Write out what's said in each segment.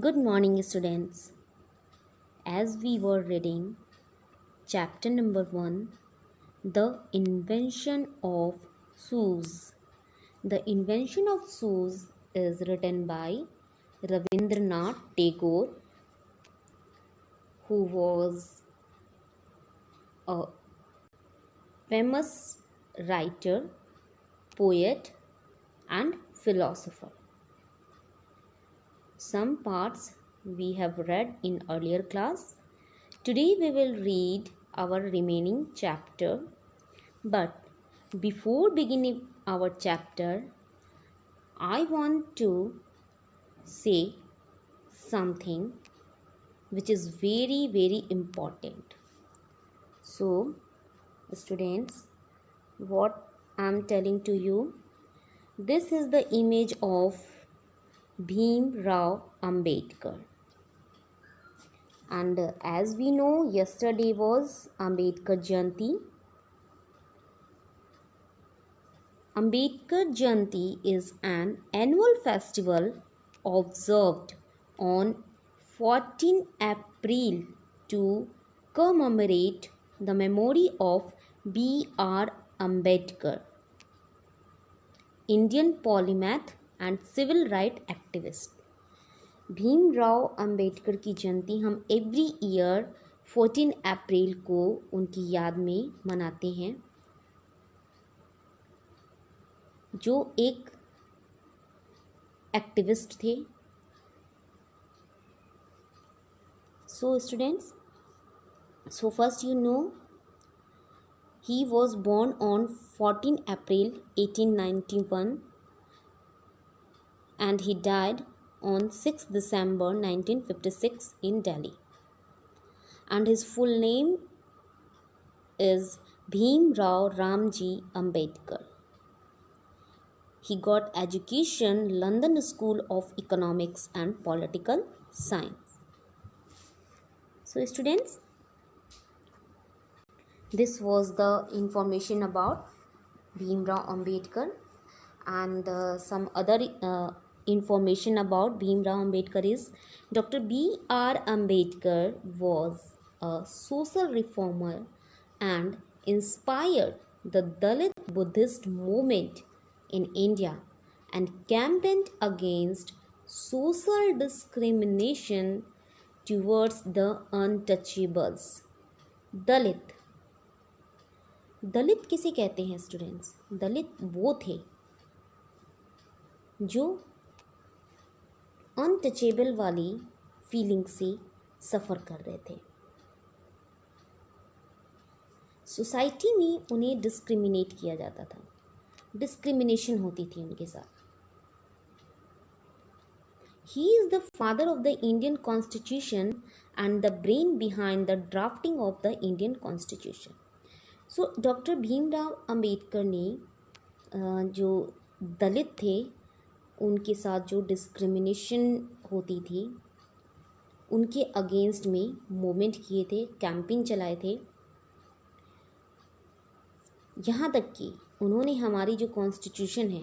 Good morning, students. As we were reading chapter number 1, The Invention of Shoes. The Invention of Shoes is written by Ravindranath Tagore, who was a famous writer, poet, and philosopher. Some parts we have read in earlier class. Today we will read our remaining chapter, but before beginning our chapter, I want to say something which is very important. So, students, what I am telling to you, this is the image of Bhim Rao Ambedkar. And as we know, yesterday was Ambedkar Jayanti. Ambedkar Jayanti is an annual festival observed on 14 April to commemorate the memory of B.R. Ambedkar, Indian polymath and civil right activist. Bhimrao Ambedkar की जयंती हम every year 14 अप्रैल को उनकी याद में मनाते हैं, जो एक एक्टिविस्ट थे. So students, first he was born on 14 April 1891 and he died on 6 December 1956 in Delhi. And his full name is Bhim Rao Ramji Ambedkar. He got education London School of Economics and Political Science. So students, this was the information about Bhim Rao Ambedkar, and some other information about Bhim Rao Ambedkar is Dr. B.R. Ambedkar was a social reformer and inspired the Dalit Buddhist movement in India and campaigned against social discrimination towards the untouchables. दलित किसे कहते हैं students? दलित वो थे जो untouchable वाली feeling से सफ़र कर रहे थे. सोसाइटी में उन्हें डिस्क्रिमिनेट किया जाता था, डिस्क्रिमिनेशन होती थी उनके साथ. He is the father of the Indian Constitution and the brain behind the drafting of the Indian Constitution. So doctor Bhimrao Ambedkar ने जो दलित थे उनके साथ जो डिस्क्रिमिनेशन होती थी उनके अगेंस्ट में मूवमेंट किए थे, कैंपिंग चलाए थे. यहाँ तक कि उन्होंने हमारी जो कॉन्स्टिट्यूशन है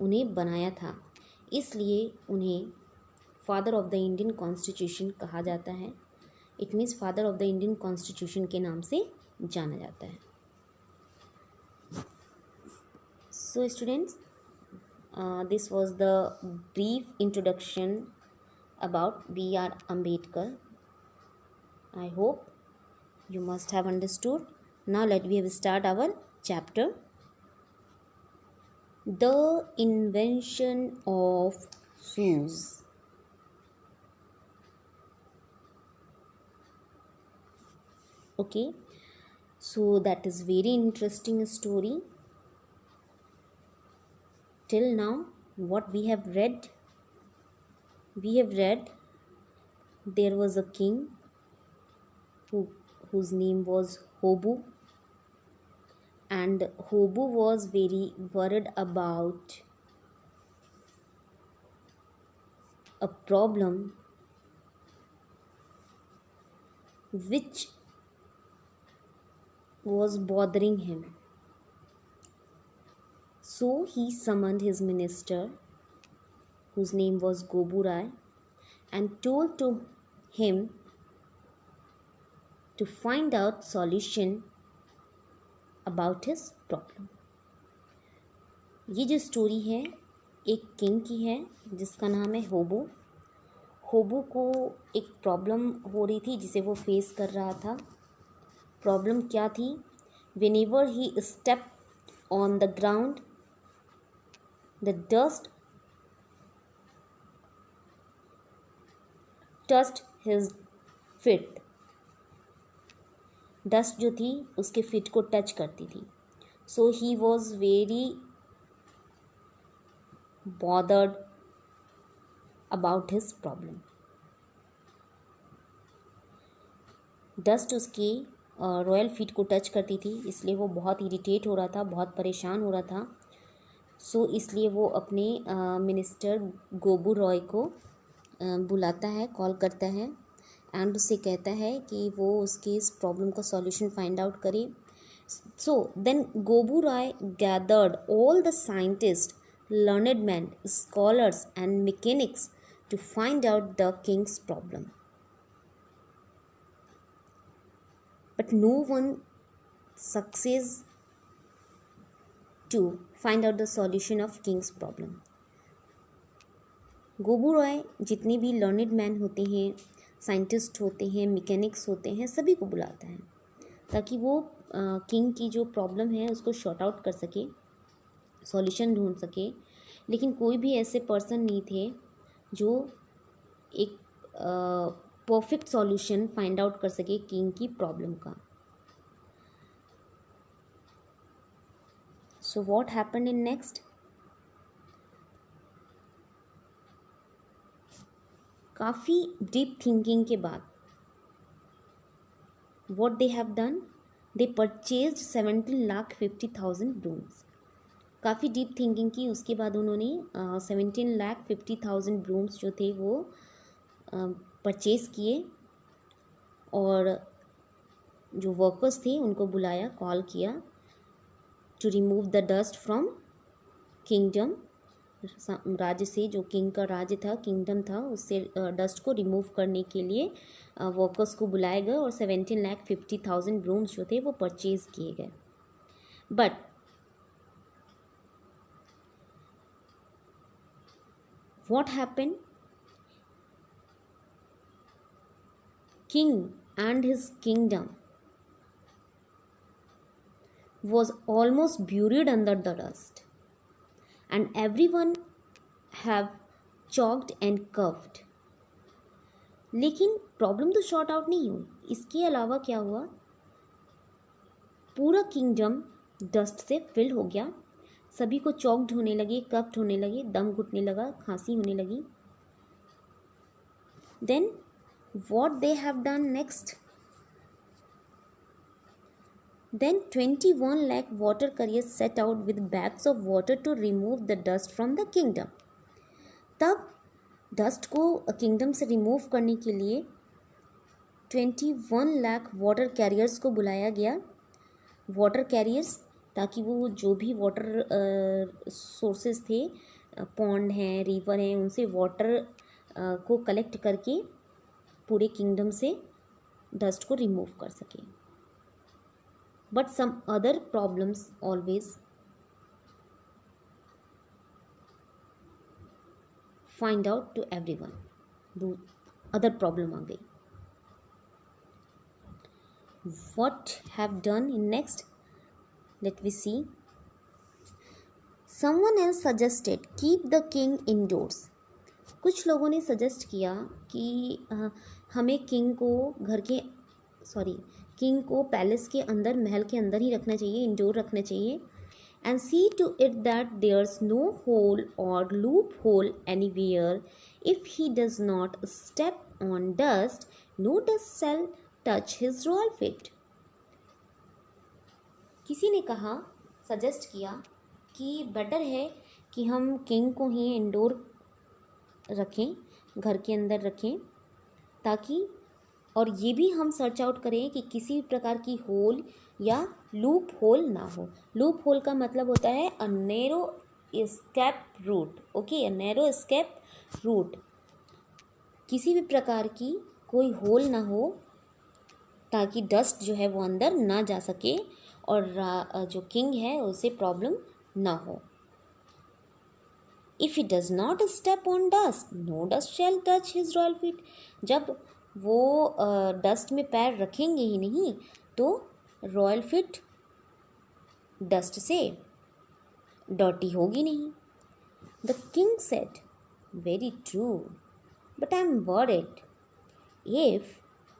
उन्हें बनाया था, इसलिए उन्हें father of the Indian constitution कहा जाता है. It means father of the Indian constitution के नाम से जाना जाता है. So students, this was the brief introduction about B.R. Ambedkar. I hope you must have understood. Now let we start our chapter. The Invention of Shoes. Okay, so that is very interesting story. Till now, what we have read there was a king whose name was Hobu, and Hobu was very worried about a problem which was bothering him. So he summoned his minister, whose name was Gobu Rai, and told to him to find out solution about his problem. ये जो story है एक king की है जिसका नाम है होबो। होबो को एक प्रॉब्लम हो रही थी जिसे वो फेस कर रहा था। प्रॉब्लम क्या थी? Whenever he step on the ground the dust touched his feet. Dust जो थी उसके फीट को टच करती थी। So he was very bothered about his problem. Dust उसकी रॉयल फीट को टच करती थी, इसलिए वो बहुत इरिटेट हो रहा था, बहुत परेशान हो रहा था। सो इसलिए वो अपने मिनिस्टर गोबू रॉय को बुलाता है, कॉल करता है एंड उससे कहता है कि वो उसकी इस प्रॉब्लम का सॉल्यूशन फाइंड आउट करे। So then Gobu Roy gathered all the scientist, learned men, scholars and mechanics to find out the king's problem. But no one succeeds to find out the solution of king's problem. Gobu Roy जितने भी learned man होते हैं, scientist होते हैं, mechanics होते हैं, सभी को बुलाता है ताकि वो किंग की जो प्रॉब्लम है उसको शॉर्ट आउट कर सके, सॉल्यूशन ढूंढ सके। लेकिन कोई भी ऐसे पर्सन नहीं थे जो एक परफेक्ट सॉल्यूशन फाइंड आउट कर सके किंग की प्रॉब्लम का। So what happened in next? काफ़ी डीप थिंकिंग के बाद what they have done, they purchased 17,50,000 brooms. काफ़ी डीप थिंकिंग की, उसके बाद उन्होंने 17,50,000 ब्रूम्स जो थे वो परचेज़ किए और जो वर्कर्स थे उनको बुलाया, कॉल किया to remove the dust from kingdom. राज्य से, जो किंग का राज्य था, किंगडम था, उससे डस्ट को रिमूव करने के लिए वर्कर्स को बुलाए गए और 17,50,000 ब्रूम्स जो थे वो परचेज़ किए गए। But what happened? King and his kingdom was almost buried under the dust and everyone have choked and coughed. लेकिन प्रॉब्लम तो शॉर्ट आउट नहीं हुई। इसके अलावा क्या हुआ? पूरा किंगडम डस्ट से फिल हो गया, सभी को चॉक्ड होने लगे, कफ्ड होने लगे, दम घुटने लगा, खांसी होने लगी। Then what they have done next? Then 21 lakh water carriers set out with bags of water to remove the dust from the kingdom. तब डस्ट को किंगडम से रिमूव करने के लिए 21 लाख वाटर कैरियर्स को बुलाया गया। वाटर कैरियर्स, ताकि वो जो भी वाटर सोर्सेज थे, पॉन्ड हैं, रिवर हैं, उनसे वाटर को कलेक्ट करके पूरे किंगडम से डस्ट को रिमूव कर सके। But some other problems always find out to everyone. Other problem आ गई। What have done in next? Let we see. Someone else suggested keep the king indoors. कुछ लोगों ने सजेस्ट किया कि हमें किंग को पैलेस के अंदर, महल के अंदर ही रखना चाहिए, इंडोर रखना चाहिए। And see to it that there's no hole or loophole anywhere. If he does not step on dust, no dust shall touch his royal feet. किसी ने कहा, सजेस्ट किया कि बेटर है कि हम किंग को ही इंडोर रखें, घर के अंदर रखें, ताकि, और ये भी हम सर्च आउट करें कि किसी भी प्रकार की होल या लूप होल ना हो। लूप होल का मतलब होता है a narrow escape route. Okay, a narrow escape route, किसी भी प्रकार की कोई होल ना हो, ताकि डस्ट जो है वो अंदर ना जा सके और जो किंग है उसे प्रॉब्लम ना हो। If he does not step on dust, no dust shall touch his royal feet. जब वो डस्ट में पैर रखेंगे ही नहीं तो रॉयल फीट डस्ट से डर्टी होगी नहीं। The king said, very true, but I am worried. If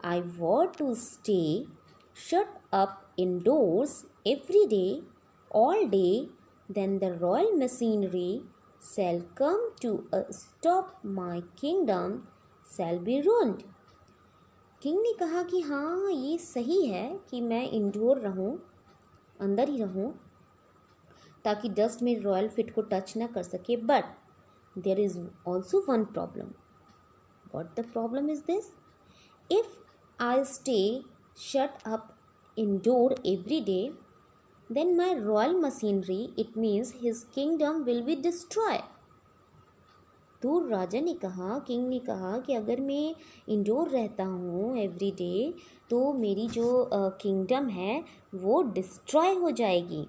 I were to stay shut up indoors every day, all day, then the royal machinery shall come to a stop, my kingdom shall be ruined. King ने कहा कि हाँ ये सही है कि मैं indoor रहूँ, अंदर ही रहूँ, ताकि डस्ट में रॉयल फिट को टच ना कर सके। But there is also one problem. What the problem is this? If I stay shut up indoor every day, then my royal machinery, it means his kingdom will be destroyed. तो राजा ने कहा, king ने कहा कि अगर मैं indoor रहता हूँ एवरी डे तो मेरी जो किंगडम है वो डिस्ट्रॉय हो जाएगी।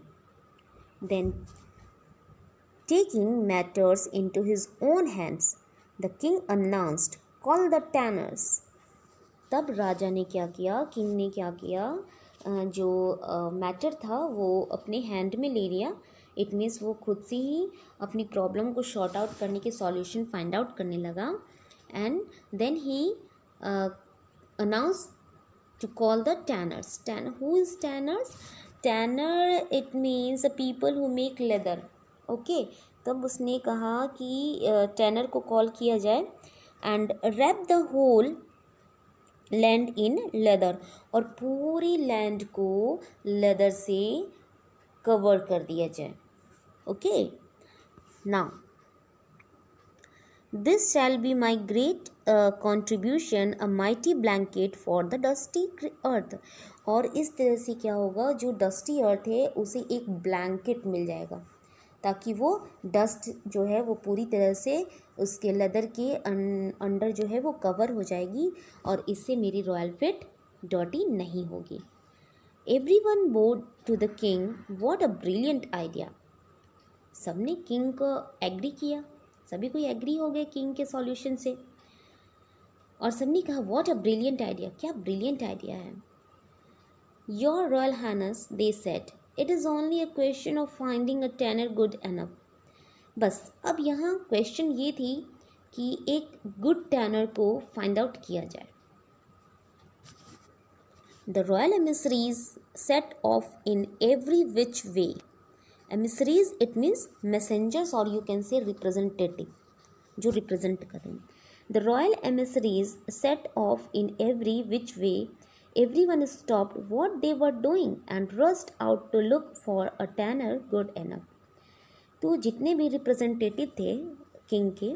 Then taking matters into his own hands, the king announced, call the tanners. तब राजा ने क्या किया, किंग ने क्या किया, जो मैटर था वो अपने हैंड में ले लिया। इट मीन्स वो खुद से ही अपनी प्रॉब्लम को शॉर्ट आउट करने के सॉल्यूशन फाइंड आउट करने लगा। And then he announce to call the tanners. Who is tanners? Tanner it means the people who make leather. Okay, तब उसने कहा कि टैनर को कॉल किया जाए and wrap the whole land in leather, और पूरी लैंड को लेदर से कवर कर दिया जाए। Okay, now this shall be my great contribution, a mighty blanket for the dusty earth. और इस तरह से क्या होगा, जो डस्टी अर्थ है उसे एक ब्लैंकेट मिल जाएगा ताकि वो डस्ट जो है वो पूरी तरह से उसके लेदर के अंडर जो है वो कवर हो जाएगी और इससे मेरी रॉयल फिट डर्टी नहीं होगी। Everyone bowed to the king, what a brilliant idea. सबने किंग को एग्री किया, सभी कोई एग्री हो गए किंग के सॉल्यूशन से, और सबने कहा व्हाट अ ब्रिलियंट आइडिया, क्या ब्रिलियंट आइडिया है। Your royal highness, they said, it is only a question of finding a tanner good enough. बस अब यहाँ क्वेश्चन ये थी कि एक गुड टैनर को फाइंड आउट किया जाए। The royal emissaries set off in every which way. Emissaries it means messengers और यू कैन से रिप्रेजेंटेटिव, जो रिप्रेजेंट करें। The royal emissaries set off in every which way, everyone stopped what they were doing and rushed out to look for a tanner good enough. तो जितने भी representative थे king के,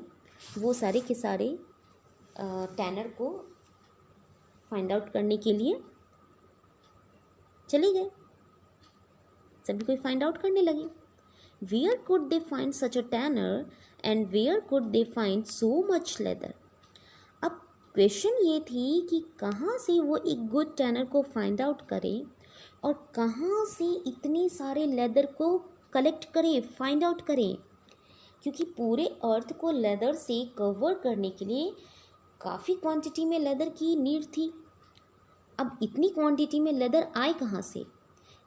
वो सारे के सारे टैनर को फाइंड आउट करने के लिए चले गए। सभी कोई फाइंड आउट करने लगे। Where could they find such a tanner and where could they find so much leather. अब क्वेश्चन ये थी कि कहाँ से वो एक गुड टैनर को फाइंड आउट करें और कहाँ से इतने सारे लेदर को कलेक्ट करें, फाइंड आउट करें, क्योंकि पूरे अर्थ को लेदर से कवर करने के लिए काफ़ी क्वांटिटी में लेदर की नीड थी। अब इतनी क्वांटिटी में लेदर आए कहाँ से?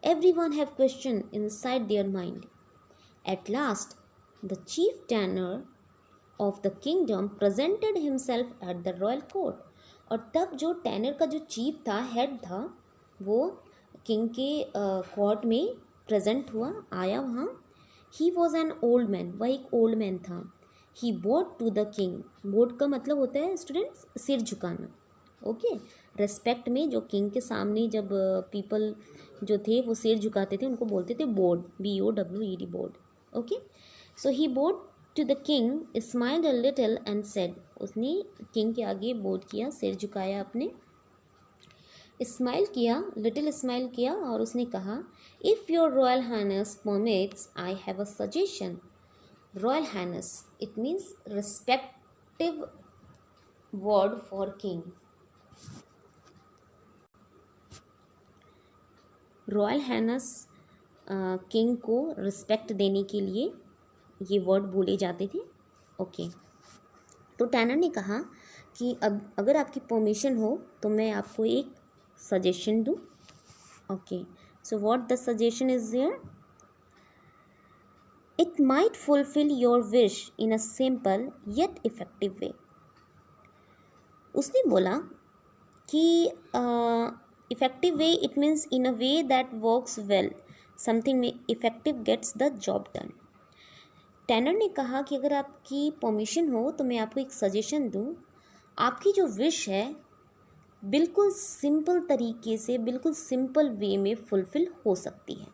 Everyone have question inside their mind. At last the chief tenor of the kingdom presented himself at the royal court. और तब जो टैनर का जो चीफ था, हेड था, वो किंग के कोर्ट में प्रेजेंट हुआ, आया वहाँ। He was an old man, वह एक ओल्ड मैन था। He bowed to the king, bowed का मतलब होता है स्टूडेंट्स सिर झुकाना। ओके, रेस्पेक्ट में जो किंग के सामने जब पीपल जो थे वो सिर झुकाते थे उनको बोलते थे bowed, BOWED, bowed. Okay, so he bowed to the king, smiled a little and said, उसने किंग के आगे बोड किया, सिर झुकाया, अपने स्माइल किया, लिटिल स्माइल किया, और उसने कहा, if your royal highness permits, I have a suggestion. Royal highness it means respective word for king. Royal highness king को रिस्पेक्ट देने के लिए ये वर्ड बोले जाते थे। ओके, तो टैनर ने कहा कि अब अगर आपकी परमिशन हो तो मैं आपको एक सजेशन दूं। Okay, so what the suggestion is there, it might fulfil your wish in a simple yet effective way. उसने बोला कि effective way it means in a way that works well, something में effective gets the job done. Tanner ने कहा कि अगर आपकी permission हो तो मैं आपको एक सजेशन दूं, आपकी जो विश है बिल्कुल सिंपल तरीके से, बिल्कुल सिंपल वे में फुलफिल हो सकती है।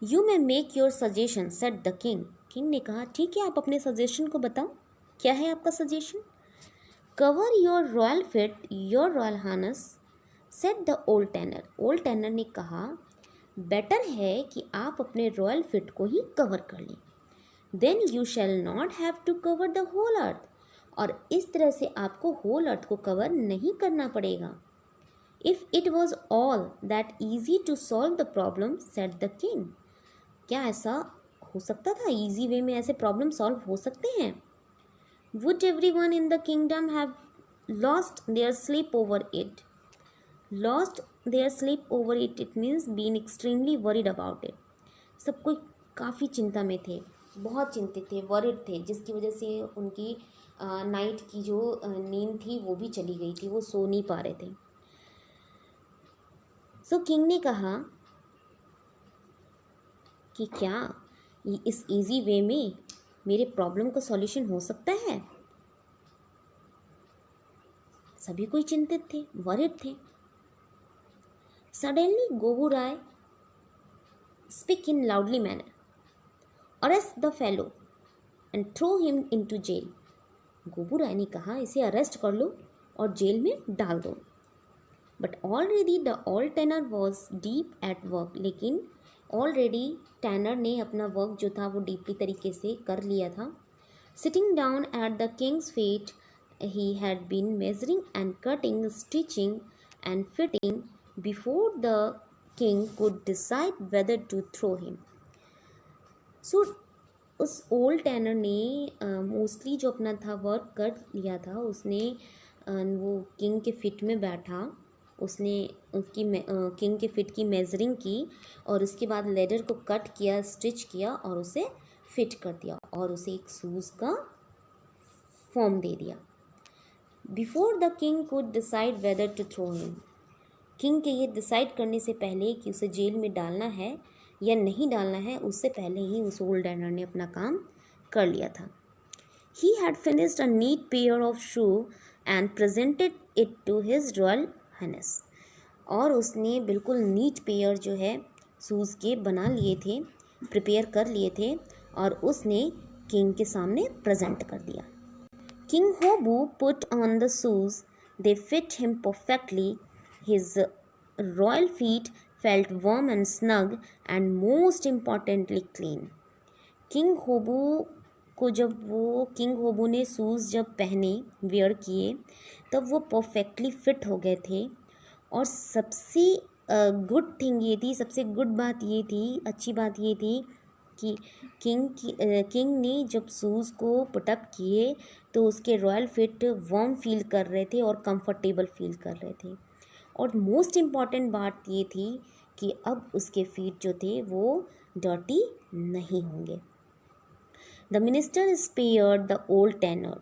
You may make your suggestion set the king. King ने कहा ठीक है, आप अपने सजेशन को बताओ, क्या है आपका suggestion. Cover your royal fit your royal harness set the old tenor. Old tenor ने कहा बेटर है कि आप अपने रॉयल फिट को ही कवर कर लें, then you shall not have to cover the whole earth, और इस तरह से आपको होल अर्थ को कवर नहीं करना पड़ेगा। If it was all that easy to solve the problem said the king. क्या ऐसा हो सकता था, ईजी वे में ऐसे प्रॉब्लम सॉल्व हो सकते हैं। Would every one in the kingdom have lost their sleep over it. Lost their sleep over it, it means been extremely worried about it. सब कोई काफ़ी चिंता में थे, बहुत चिंतित थे, वरिड थे, जिसकी वजह से उनकी नाइट की जो नींद थी वो भी चली गई थी, वो सो नहीं पा रहे थे। सो किंग ने कहा कि क्या इस इजी वे में मेरे प्रॉब्लम का सॉल्यूशन हो सकता है। सभी कोई चिंतित थे, वरिड थे। Suddenly Gobu Rai speak in loudly manner, arrest the fellow and throw him into jail. Gobu Rai ने कहा इसे अरेस्ट कर लो और जेल में डाल दो। But already the old tenor was deep at work, लेकिन ऑलरेडी टैनर ने अपना वर्क जो था वो डीपली तरीके से कर लिया था। Sitting down at the king's feet he had been measuring and cutting, stitching and fitting before the king could decide whether to throw him. So उस ओल्ड टैनर ने मोस्टली जो अपना था वर्क कर लिया था। उसने वो किंग के फिट में बैठा, उसने उसकी किंग के फिट की मेजरिंग की और उसके बाद लेडर को कट किया, स्टिच किया और उसे फिट कर दिया और उसे एक शूज़ का फॉर्म दे दिया। Before the king could decide whether to throw him, king के ये डिसाइड करने से पहले कि उसे जेल में डालना है या नहीं डालना है, उससे पहले ही उस ओल्ड टैनर ने अपना काम कर लिया था। He had finished a neat pair of shoe and presented it to his royal highness. और उसने बिल्कुल नीट पेयर जो है शूज़ के बना लिए थे, प्रिपेयर कर लिए थे और उसने किंग के सामने प्रेजेंट कर दिया। King Hobu put on the shoes, they fit him perfectly, his royal feet felt warm and snug and most importantly clean. King Hobu को जब वो किंग होबू ने शूज़ जब पहने, वेयर किए, तब वो परफेक्टली फिट हो गए थे। और सबसे गुड थिंग ये थी, सबसे गुड बात ये थी, अच्छी बात ये थी कि किंग ने जब शूज़ को पुटअप किए तो उसके रॉयल फिट वार्म फील कर रहे थे और कंफर्टेबल फील कर रहे थे। और मोस्ट इम्पॉर्टेंट बात ये थी कि अब उसके फीट जो थे वो डर्टी नहीं होंगे। The minister spared the old tanner,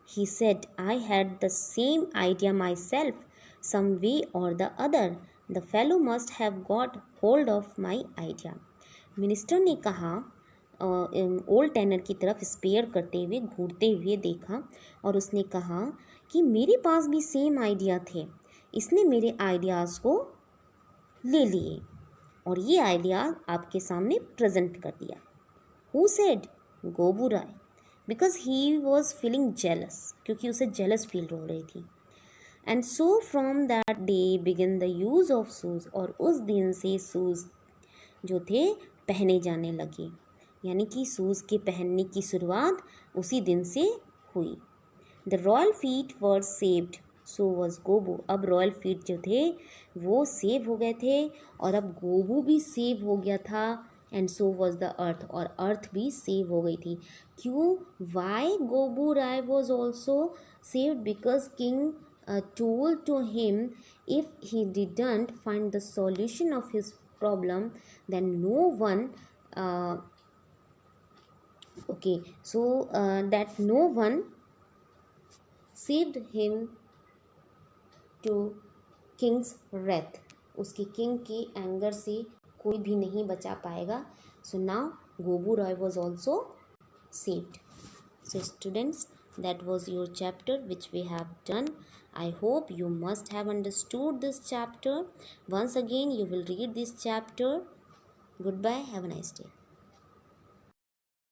he said I had the same idea myself, some way or the other the fellow must have got hold of my idea. Minister ने कहा, old tenor की तरफ spare करते हुए, घूरते हुए देखा और उसने कहा कि मेरे पास भी सेम आइडिया थे, इसने मेरे आइडियाज़ को ले लिए और ये आइडिया आपके सामने प्रेजेंट कर दिया। Who said? Gobu Rai, because he was feeling jealous, क्योंकि उसे जेलस फील हो रही थी। And so from that day begin the use of shoes, और उस दिन से शूज़ जो थे पहने जाने लगे, यानी कि शूज़ के पहनने की शुरुआत उसी दिन से हुई। The royal feet were saved, so was Gobu. अब रॉयल फीट जो थे वो सेव हो गए थे और अब गोबू भी सेव हो गया था। And so was the earth, और अर्थ भी सेव हो गई थी। क्यों? Why Gobu Rai was also saved? Because king told to him if he didn't find the solution of his problem, then no one that no one saved him to king's wrath, उसके king के anger से कोई भी नहीं बचा पाएगा। So now Gobu Roy was also saved. So students, that was your chapter which we have done. I hope you must have understood this chapter. Once again you will read this chapter. Goodbye, have a nice day.